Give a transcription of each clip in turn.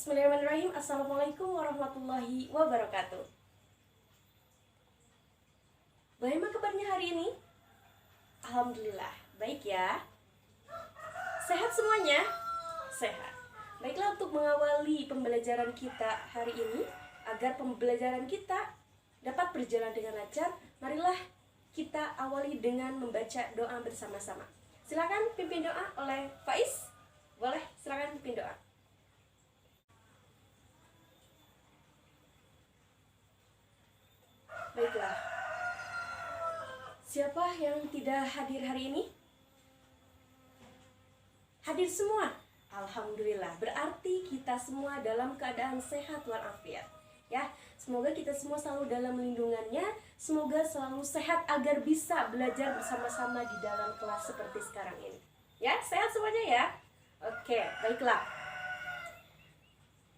Bismillahirrahmanirrahim. Assalamualaikum warahmatullahi wabarakatuh. Bagaimana kabarnya hari ini? Alhamdulillah, baik ya. Sehat semuanya? Sehat. Baiklah, untuk mengawali pembelajaran kita hari ini, agar pembelajaran kita dapat berjalan dengan lancar, marilah kita awali dengan membaca doa bersama-sama. Silakan pimpin doa oleh Faiz. Boleh, silakan pimpin doa. Baiklah. Siapa yang tidak hadir hari ini? Hadir semua. Alhamdulillah. Berarti kita semua dalam keadaan sehat walafiat. Ya, semoga kita semua selalu dalam lindungannya. Semoga selalu sehat agar bisa belajar bersama-sama di dalam kelas seperti sekarang ini. Ya, sehat semuanya ya. Oke, baiklah.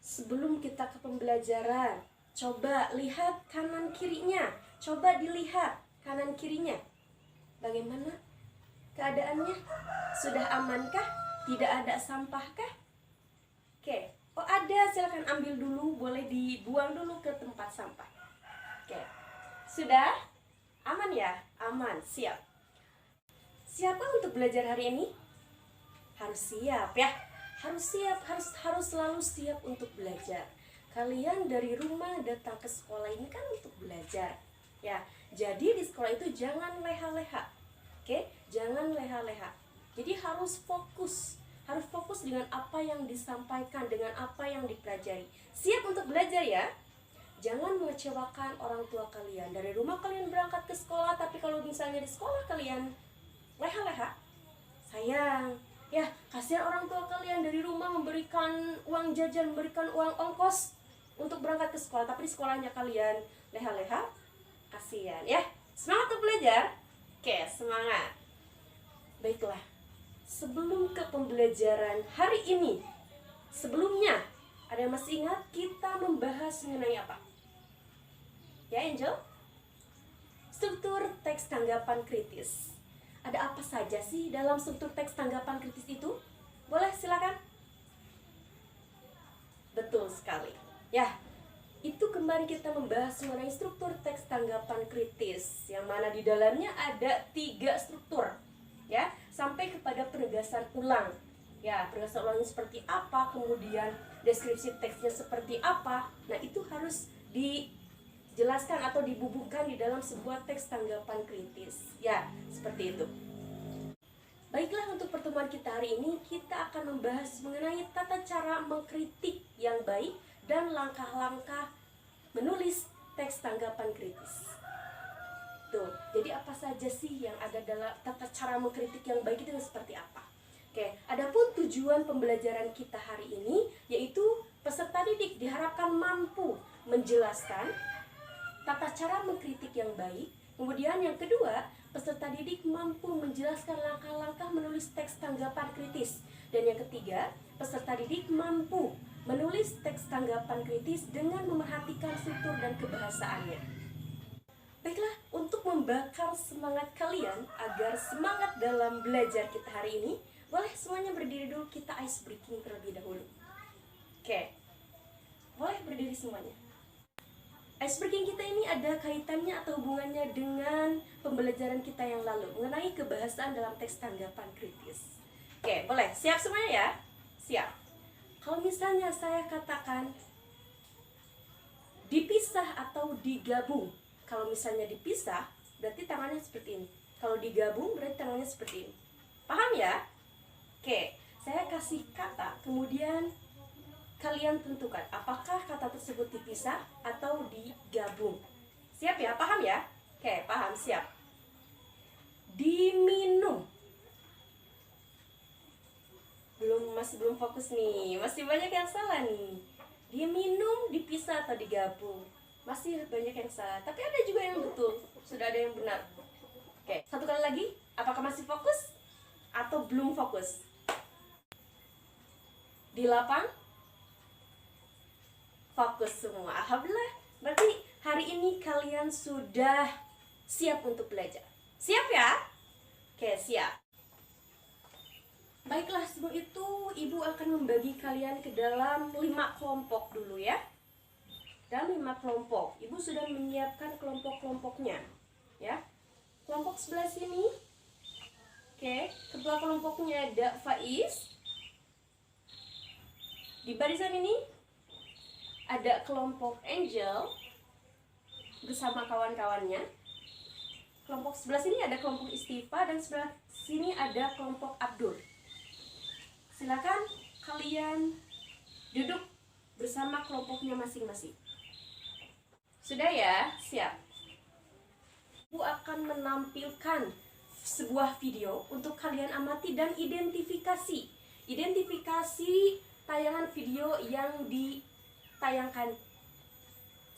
Sebelum kita ke pembelajaran, coba lihat kanan kirinya. Coba dilihat kanan kirinya. Bagaimana keadaannya? Sudah amankah? Tidak ada sampahkah? Oke. Oh ada, silakan ambil dulu. Boleh dibuang dulu ke tempat sampah. Oke. Sudah? Aman ya? Aman, siap. Siapa untuk belajar hari ini? Harus siap ya. Harus siap, harus selalu siap untuk belajar. Kalian dari rumah datang ke sekolah ini kan untuk belajar. Ya, jadi di sekolah itu jangan leha-leha. Oke? Jangan leha-leha. Jadi harus fokus dengan apa yang disampaikan, dengan apa yang dipelajari. Siap untuk belajar ya. Jangan mengecewakan orang tua kalian. Dari rumah kalian berangkat ke sekolah, tapi kalau misalnya di sekolah kalian leha-leha, sayang. Ya, kasihan orang tua kalian dari rumah memberikan uang jajan, memberikan uang ongkos untuk berangkat ke sekolah, tapi di sekolahnya kalian leha-leha, kasihan ya. Semangat untuk belajar. Oke, semangat. Baiklah. Sebelum ke pembelajaran hari ini, sebelumnya, ada yang masih ingat kita membahas mengenai apa? Ya, Angel? Struktur teks tanggapan kritis. Ada apa saja sih dalam struktur teks tanggapan kritis itu? Boleh, silakan. Betul sekali. Ya, itu kemarin kita membahas mengenai struktur teks tanggapan kritis, yang mana di dalamnya ada 3 struktur. Ya, sampai kepada penegasan ulang. Ya, penegasan ulangnya seperti apa, kemudian deskripsi teksnya seperti apa. Nah, itu harus dijelaskan atau dibubuhkan di dalam sebuah teks tanggapan kritis. Ya, seperti itu. Baiklah, untuk pertemuan kita hari ini kita akan membahas mengenai tata cara mengkritik yang baik dan langkah-langkah menulis teks tanggapan kritis. Tuh, jadi apa saja sih yang ada dalam tata cara mengkritik yang baik itu seperti apa? Oke, adapun tujuan pembelajaran kita hari ini yaitu peserta didik diharapkan mampu menjelaskan tata cara mengkritik yang baik. Kemudian yang kedua, peserta didik mampu menjelaskan langkah-langkah menulis teks tanggapan kritis. Dan yang ketiga, peserta didik mampu menulis teks tanggapan kritis dengan memerhatikan struktur dan kebahasaannya. Baiklah, untuk membakar semangat kalian agar semangat dalam belajar kita hari ini, boleh semuanya berdiri dulu, kita ice breaking terlebih dahulu. Oke, boleh berdiri semuanya. Ice breaking kita ini ada kaitannya atau hubungannya dengan pembelajaran kita yang lalu mengenai kebahasaan dalam teks tanggapan kritis. Oke, boleh, siap semuanya ya? Siap. Kalau misalnya saya katakan dipisah atau digabung. Kalau misalnya dipisah, berarti tangannya seperti ini. Kalau digabung, berarti tangannya seperti ini. Paham ya? Oke, saya kasih kata, kemudian kalian tentukan apakah kata tersebut dipisah atau digabung. Siap ya? Paham ya? Oke, paham, siap. Diminum. Masih belum fokus nih. Masih banyak yang salah nih. Diminum, dipisah atau digabung. Masih banyak yang salah, tapi ada juga yang betul. Sudah ada yang benar. Oke, satu kali lagi. Apakah masih fokus atau belum fokus? Di lapang? Fokus semua. Alhamdulillah. Berarti hari ini kalian sudah siap untuk belajar. Siap ya? Oke, siap. Baiklah, sebelum itu Ibu akan membagi kalian ke dalam 5 kelompok dulu ya. Dalam 5 kelompok, Ibu sudah menyiapkan kelompok-kelompoknya ya. Kelompok sebelah sini, oke, ketua kelompoknya ada Faiz. Di barisan ini ada kelompok Angel bersama kawan-kawannya. Kelompok sebelah sini ada kelompok Istifa, dan sebelah sini ada kelompok Abdul. Silakan kalian duduk bersama kelompoknya masing-masing. Sudah ya? Siap. Ibu akan menampilkan sebuah video untuk kalian amati dan identifikasi. Identifikasi tayangan video yang ditayangkan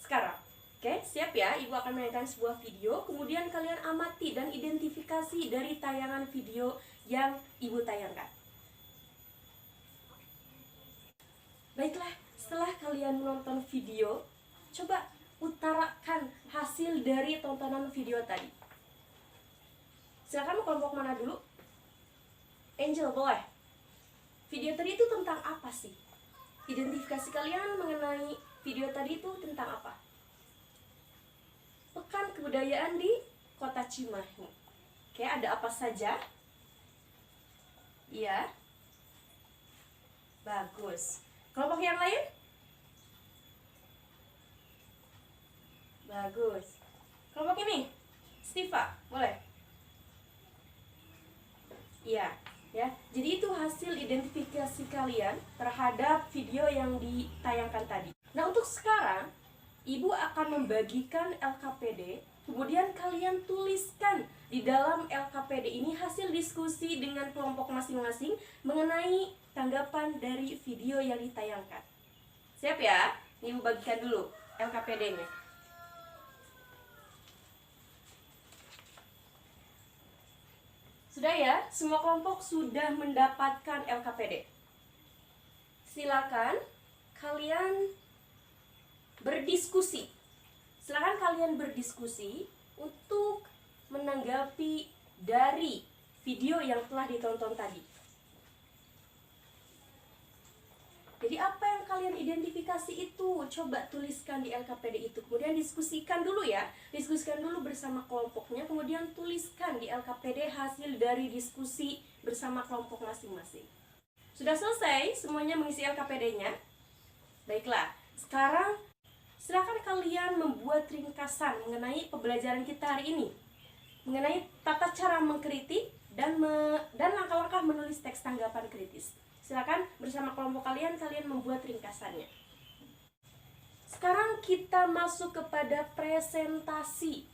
sekarang. Oke, siap ya? Ibu akan menayangkan sebuah video, kemudian kalian amati dan identifikasi dari tayangan video yang Ibu tayangkan. Baiklah, setelah kalian menonton video, coba utarakan hasil dari tontonan video tadi. Silakan kelompok mana dulu? Angel, boleh. Video tadi itu tentang apa sih? Identifikasi kalian mengenai video tadi itu tentang apa? Pekan kebudayaan di Kota Cimahi. Oke, ada apa saja? Iya. Bagus. Kelompok yang lain? Bagus. Kelompok ini? Stiva, boleh? Iya, ya. Jadi itu hasil identifikasi kalian terhadap video yang ditayangkan tadi. Nah, untuk sekarang Ibu akan membagikan LKPD, kemudian kalian tuliskan di dalam LKPD ini hasil diskusi dengan kelompok masing-masing mengenai tanggapan dari video yang ditayangkan. Siap ya? Ibu bagikan dulu LKPD-nya. Sudah ya? Semua kelompok sudah mendapatkan LKPD. Silakan kalian berdiskusi. Silakan kalian berdiskusi untuk menanggapi dari video yang telah ditonton tadi. Jadi apa yang kalian identifikasi itu coba tuliskan di LKPD itu. Kemudian diskusikan dulu ya. Diskusikan dulu bersama kelompoknya. Kemudian tuliskan di LKPD hasil dari diskusi bersama kelompok masing-masing. Sudah selesai semuanya mengisi LKPD-nya? Baiklah, sekarang silakan kalian membuat ringkasan mengenai pembelajaran kita hari ini. Mengenai tata cara mengkritik dan langkah-langkah menulis teks tanggapan kritis. Silakan bersama kelompok kalian membuat ringkasannya. Sekarang kita masuk kepada presentasi.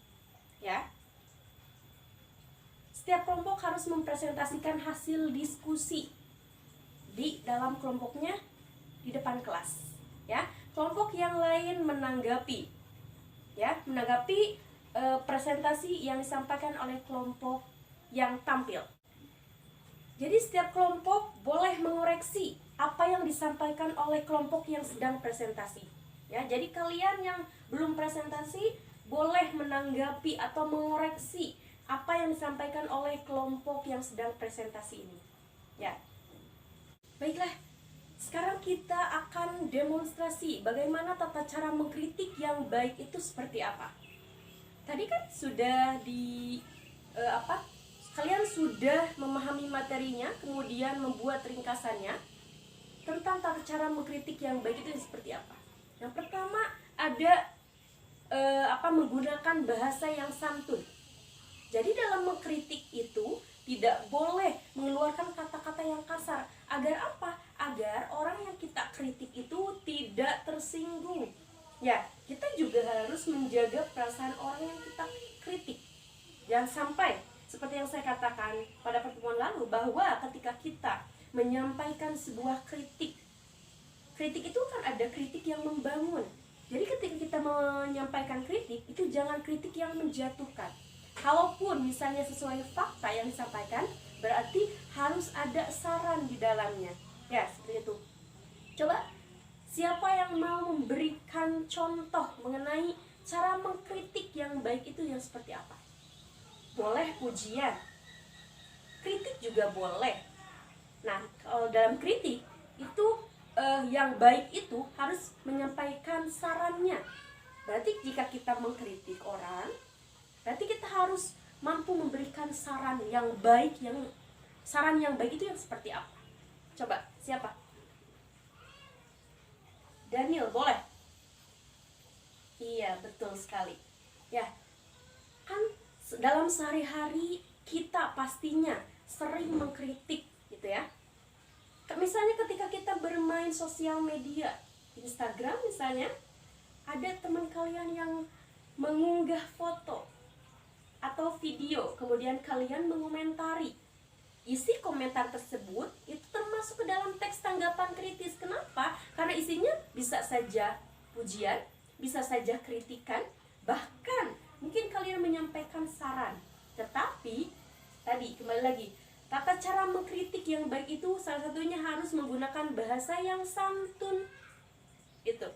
Ya. Setiap kelompok harus mempresentasikan hasil diskusi di dalam kelompoknya di depan kelas. Ya. Kelompok yang lain menanggapi. Ya, menanggapi presentasi yang disampaikan oleh kelompok yang tampil. Jadi setiap kelompok boleh mengoreksi apa yang disampaikan oleh kelompok yang sedang presentasi. Ya, jadi kalian yang belum presentasi boleh menanggapi atau mengoreksi apa yang disampaikan oleh kelompok yang sedang presentasi ini. Ya. Baiklah, sekarang kita akan demonstrasi bagaimana tata cara mengkritik yang baik itu seperti apa. Tadi kan sudah kalian sudah memahami materinya, kemudian membuat ringkasannya tentang tata cara mengkritik yang baik itu seperti apa. Yang pertama ada menggunakan bahasa yang santun. Jadi dalam mengkritik itu tidak boleh mengeluarkan kata-kata yang kasar. Agar apa? Agar orang yang kita kritik itu tidak tersinggung. Ya, kita juga harus menjaga perasaan orang yang kita kritik. Jangan sampai seperti yang saya katakan pada pertemuan lalu, bahwa ketika kita menyampaikan sebuah kritik itu kan ada kritik yang membangun. Jadi ketika kita menyampaikan kritik, itu jangan kritik yang menjatuhkan. Kalaupun misalnya sesuai fakta yang disampaikan, berarti harus ada saran di dalamnya. Ya, seperti itu. Coba, siapa yang mau memberikan contoh mengenai cara mengkritik yang baik itu yang seperti apa? Boleh pujian, kritik juga boleh. Nah, kalau dalam kritik itu yang baik itu harus menyampaikan sarannya. Berarti jika kita mengkritik orang, berarti kita harus mampu memberikan saran yang baik. Saran yang baik itu yang seperti apa? Coba, siapa? Daniel, boleh? Iya, betul sekali. Ya, kan dalam sehari-hari kita pastinya sering mengkritik gitu ya. Misalnya ketika kita bermain sosial media, Instagram misalnya, ada teman kalian yang mengunggah foto atau video, kemudian kalian mengomentari. Isi komentar tersebut itu termasuk ke dalam teks tanggapan kritis. Kenapa? Karena isinya bisa saja pujian, bisa saja kritikan, bahkan mungkin kalian menyampaikan saran. Tetapi tadi kembali lagi, tata cara mengkritik yang baik itu salah satunya harus menggunakan bahasa yang santun. Itu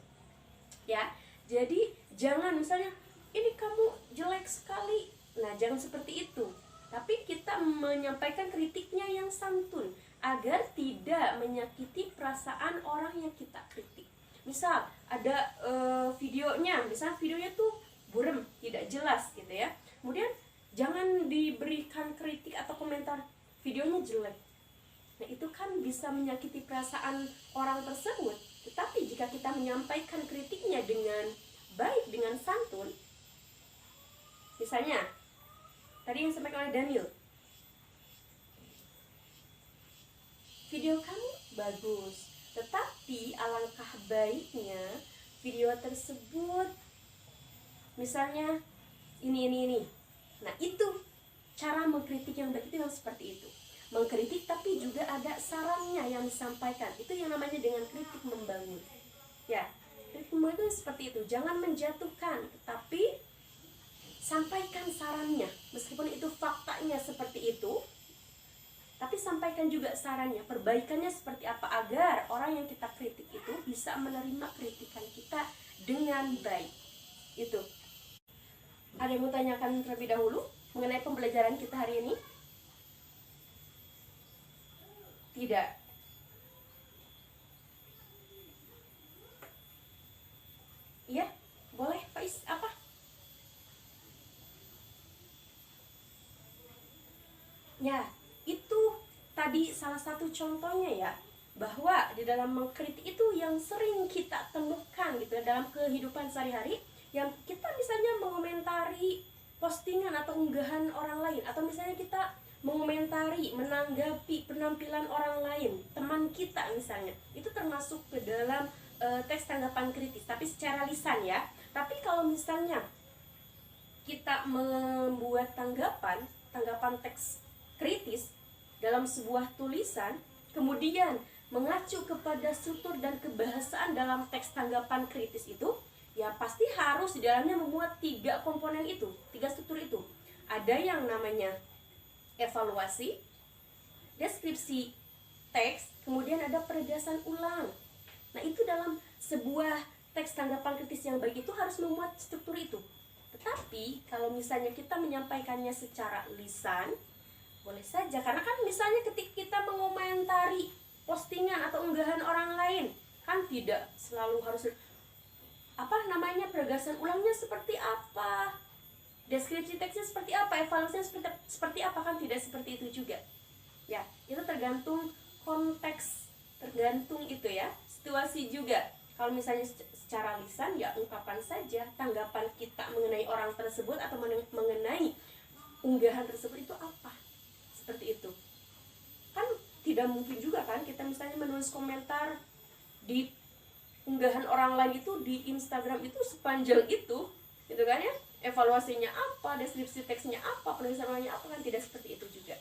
ya. Jadi jangan misalnya, ini kamu jelek sekali. Nah, jangan seperti itu. Tapi kita menyampaikan kritiknya yang santun agar tidak menyakiti perasaan orang yang kita kritik. Misal ada videonya tuh buram, tidak jelas gitu ya. Kemudian jangan diberikan kritik atau komentar videonya jelek. Nah, itu kan bisa menyakiti perasaan orang tersebut. Tetapi jika kita menyampaikan kritiknya dengan baik, dengan santun, misalnya tadi yang disampaikan oleh Daniel, video kamu bagus, tetapi alangkah baiknya video tersebut misalnya ini. Nah, itu cara mengkritik yang baik, itu yang seperti itu. Mengkritik tapi juga ada sarannya yang disampaikan. Itu yang namanya dengan kritik membangun. Ya, kritik membangun itu seperti itu. Jangan menjatuhkan, tetapi sampaikan sarannya. Meskipun itu faktanya seperti itu, tapi sampaikan juga sarannya, perbaikannya seperti apa, agar orang yang kita kritik itu bisa menerima kritikan kita dengan baik. Itu. Ada yang mau tanyakan terlebih dahulu mengenai pembelajaran kita hari ini? Tidak. Iya, boleh Faiz, apa? Ya, itu tadi salah satu contohnya ya, bahwa di dalam mengkritik itu yang sering kita temukan gitu dalam kehidupan sehari-hari, yang kita misalnya mengomentari postingan atau unggahan orang lain, atau misalnya kita mengomentari, menanggapi penampilan orang lain, teman kita misalnya, itu termasuk ke dalam teks tanggapan kritis, tapi secara lisan ya. Tapi kalau misalnya kita membuat tanggapan teks kritis dalam sebuah tulisan, kemudian mengacu kepada struktur dan kebahasaan dalam teks tanggapan kritis itu, ya pasti harus di dalamnya memuat 3 komponen itu, 3 struktur itu. Ada yang namanya evaluasi, deskripsi teks, kemudian ada penegasan ulang. Nah, itu dalam sebuah teks tanggapan kritis yang baik itu harus memuat struktur itu. Tetapi kalau misalnya kita menyampaikannya secara lisan, boleh saja, karena kan misalnya ketika kita mengomentari postingan atau unggahan orang lain, kan tidak selalu harus penegasan ulangnya seperti apa, deskripsi teksnya seperti apa, evaluasinya seperti apa, kan tidak seperti itu juga. Ya, itu tergantung konteks, tergantung itu ya, situasi juga. Kalau misalnya secara lisan, ya ungkapan saja tanggapan kita mengenai orang tersebut atau mengenai unggahan tersebut itu apa, seperti itu. Kan tidak mungkin juga kan kita misalnya menulis komentar di unggahan orang lain itu di Instagram itu sepanjang itu, gitu kan ya, evaluasinya apa, deskripsi teksnya apa, penulisannya apa, kan tidak seperti itu juga.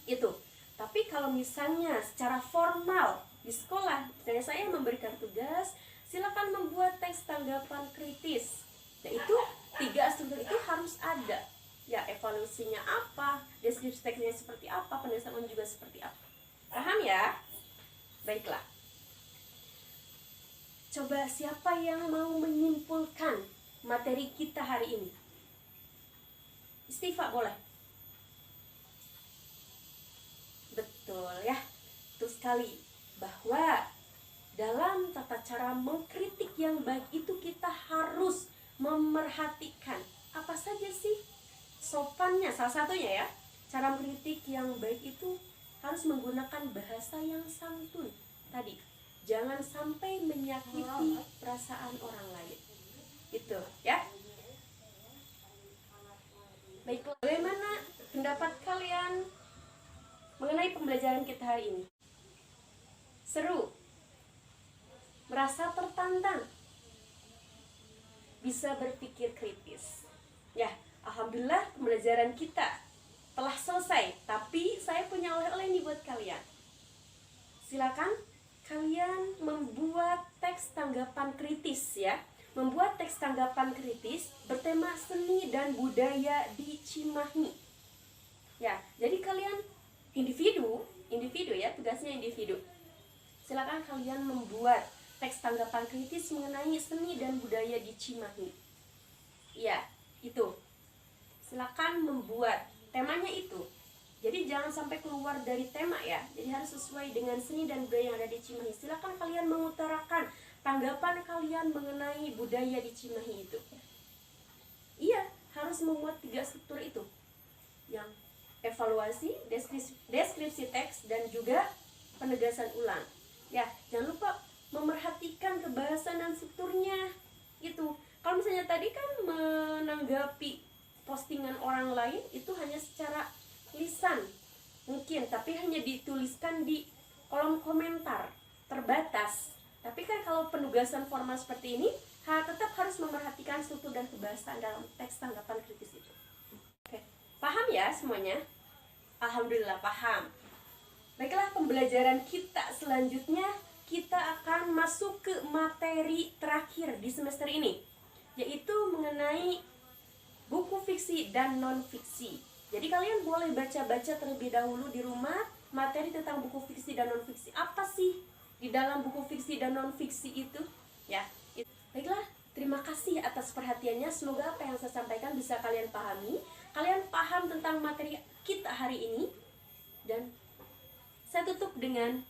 Itu. Tapi kalau misalnya secara formal di sekolah, misalnya saya memberikan tugas, silakan membuat teks tanggapan kritis. Nah, itu 3 struktur itu harus ada. Ya, evaluasinya apa, deskripsi teksnya seperti apa, penulisannya juga seperti apa. Paham ya? Baiklah. Coba siapa yang mau menyimpulkan materi kita hari ini? Istifa boleh? Betul ya. betul sekali bahwa dalam tata cara mengkritik yang baik itu kita harus memerhatikan apa saja sih sopannya. Salah satunya ya, cara mengkritik yang baik itu harus menggunakan bahasa yang santun tadi. Jangan sampai menyakiti perasaan orang lain. Gitu ya. Baiklah, bagaimana pendapat kalian mengenai pembelajaran kita hari ini? Seru? Merasa tertantang? Bisa berpikir kritis? Ya, alhamdulillah pembelajaran kita telah selesai. Tapi saya punya oleh-oleh nih buat kalian. Silakan kalian membuat teks tanggapan kritis ya. Membuat teks tanggapan kritis bertema seni dan budaya di Cimahi. Ya, jadi kalian individu ya, tugasnya individu. Silakan kalian membuat teks tanggapan kritis mengenai seni dan budaya di Cimahi. Ya, itu. Silakan membuat temanya itu. Jadi jangan sampai keluar dari tema ya. Jadi harus sesuai dengan seni dan budaya yang ada di Cimahi. Silakan kalian mengutarakan tanggapan kalian mengenai budaya di Cimahi itu. Iya, harus memuat 3 struktur itu. Yang evaluasi, deskripsi teks, dan juga penegasan ulang. Ya, jangan lupa memerhatikan kebahasan dan strukturnya. Gitu. Kalau misalnya tadi kan menanggapi postingan orang lain itu hanya secara lisan mungkin, tapi hanya dituliskan di kolom komentar terbatas. Tapi kan kalau penugasan formal seperti ini tetap harus memerhatikan struktur dan kebahasan dalam teks tanggapan kritis itu. Oke, paham ya semuanya? Alhamdulillah paham. Baiklah, pembelajaran kita selanjutnya kita akan masuk ke materi terakhir di semester ini, yaitu mengenai buku fiksi dan non-fiksi. Jadi kalian boleh baca-baca terlebih dahulu di rumah materi tentang buku fiksi dan non-fiksi. Apa sih di dalam buku fiksi dan non-fiksi itu? Ya, baiklah, terima kasih atas perhatiannya. Semoga apa yang saya sampaikan bisa kalian pahami. Kalian paham tentang materi kita hari ini. Dan saya tutup dengan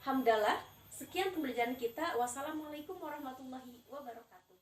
hamdalah. Sekian pembelajaran kita. Wassalamualaikum warahmatullahi wabarakatuh.